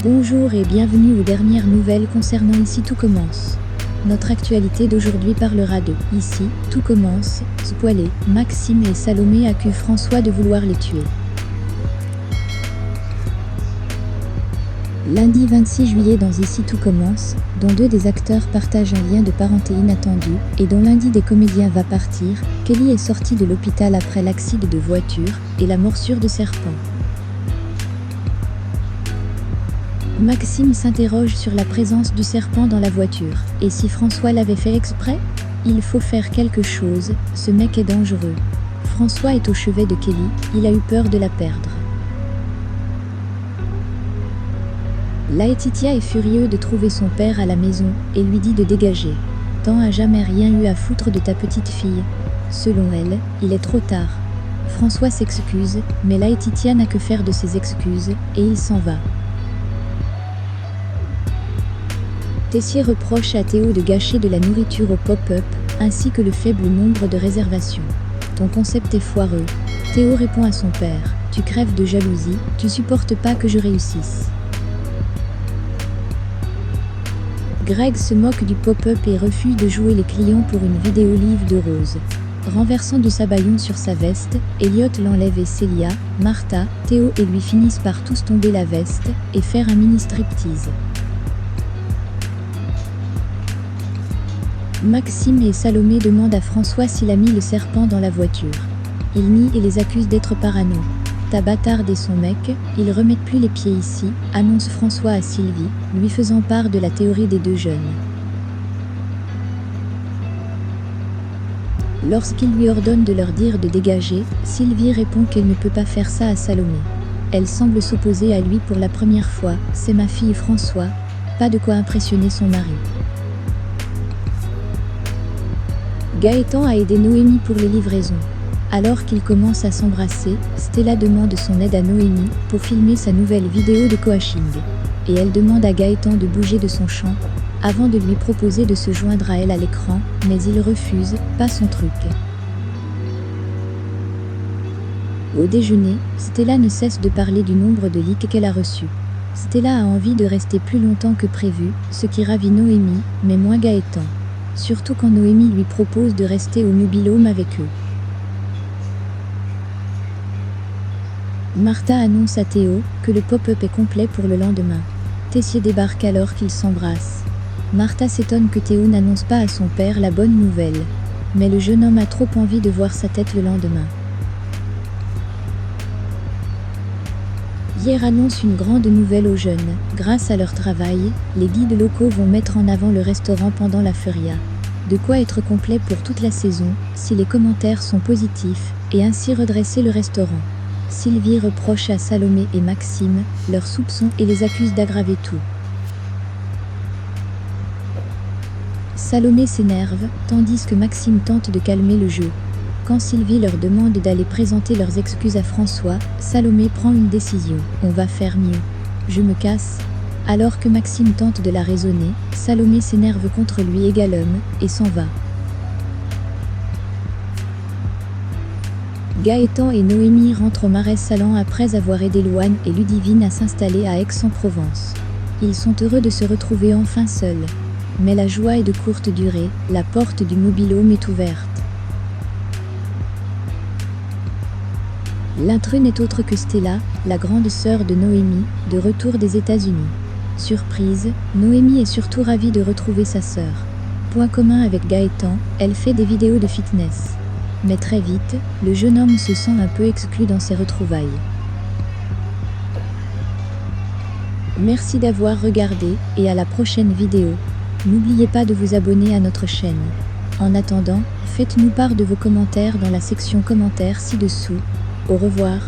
Bonjour et bienvenue aux dernières nouvelles concernant Ici tout commence. Notre actualité d'aujourd'hui parlera de Ici tout commence, spoilé, Maxime et Salomé accusent François de vouloir les tuer. Lundi 26 juillet dans Ici tout commence, dont deux des acteurs partagent un lien de parenté inattendu, et dont l'un des comédiens va partir, Kelly est sortie de l'hôpital après l'accident de voiture et la morsure de serpent. Maxime s'interroge sur la présence du serpent dans la voiture. Et si François l'avait fait exprès? Il faut faire quelque chose, ce mec est dangereux. François est au chevet de Kelly, il a eu peur de la perdre. Laetitia est furieux de trouver son père à la maison et lui dit de dégager. Tant a jamais rien eu à foutre de ta petite fille. Selon elle, il est trop tard. François s'excuse, mais Laetitia n'a que faire de ses excuses, et il s'en va. Tessier reproche à Théo de gâcher de la nourriture au pop-up, ainsi que le faible nombre de réservations. Ton concept est foireux. Théo répond à son père, tu crèves de jalousie, tu supportes pas que je réussisse. Greg se moque du pop-up et refuse de jouer les clients pour une vidéo live de Rose. Renversant du sabayon sur sa veste, Elliot l'enlève et Célia, Martha, Théo et lui finissent par tous tomber la veste et faire un mini striptease. Maxime et Salomé demandent à François s'il a mis le serpent dans la voiture. Il nie et les accuse d'être parano. Ta bâtarde et son mec, ils remettent plus les pieds ici, annonce François à Sylvie, lui faisant part de la théorie des deux jeunes. Lorsqu'il lui ordonne de leur dire de dégager, Sylvie répond qu'elle ne peut pas faire ça à Salomé. Elle semble s'opposer à lui pour la première fois, c'est ma fille François, pas de quoi impressionner son mari. Gaëtan a aidé Noémie pour les livraisons. Alors qu'ils commencent à s'embrasser, Stella demande son aide à Noémie pour filmer sa nouvelle vidéo de coaching. Et elle demande à Gaëtan de bouger de son champ, avant de lui proposer de se joindre à elle à l'écran, mais il refuse, pas son truc. Au déjeuner, Stella ne cesse de parler du nombre de likes qu'elle a reçus. Stella a envie de rester plus longtemps que prévu, ce qui ravit Noémie, mais moins Gaëtan. Surtout quand Noémie lui propose de rester au mobil-home avec eux. Martha annonce à Théo que le pop-up est complet pour le lendemain. Tessier débarque alors qu'ils s'embrassent. Martha s'étonne que Théo n'annonce pas à son père la bonne nouvelle. Mais le jeune homme a trop envie de voir sa tête le lendemain. Hier annonce une grande nouvelle aux jeunes. Grâce à leur travail, les guides locaux vont mettre en avant le restaurant pendant la feria. De quoi être complet pour toute la saison, si les commentaires sont positifs, et ainsi redresser le restaurant. Sylvie reproche à Salomé et Maxime leurs soupçons et les accuse d'aggraver tout. Salomé s'énerve, tandis que Maxime tente de calmer le jeu. Quand Sylvie leur demande d'aller présenter leurs excuses à François, Salomé prend une décision. On va faire mieux. Je me casse. Alors que Maxime tente de la raisonner, Salomé s'énerve contre lui égal homme, et s'en va. Gaëtan et Noémie rentrent au Marais Sallant après avoir aidé Louane et Ludivine à s'installer à Aix-en-Provence. Ils sont heureux de se retrouver enfin seuls. Mais la joie est de courte durée, la porte du mobil-home est ouverte. L'intrus n'est autre que Stella, la grande sœur de Noémie, de retour des États-Unis. Surprise, Noémie est surtout ravie de retrouver sa sœur. Point commun avec Gaëtan, elle fait des vidéos de fitness. Mais très vite, le jeune homme se sent un peu exclu dans ses retrouvailles. Merci d'avoir regardé, et à la prochaine vidéo. N'oubliez pas de vous abonner à notre chaîne. En attendant, faites-nous part de vos commentaires dans la section commentaires ci-dessous. Au revoir.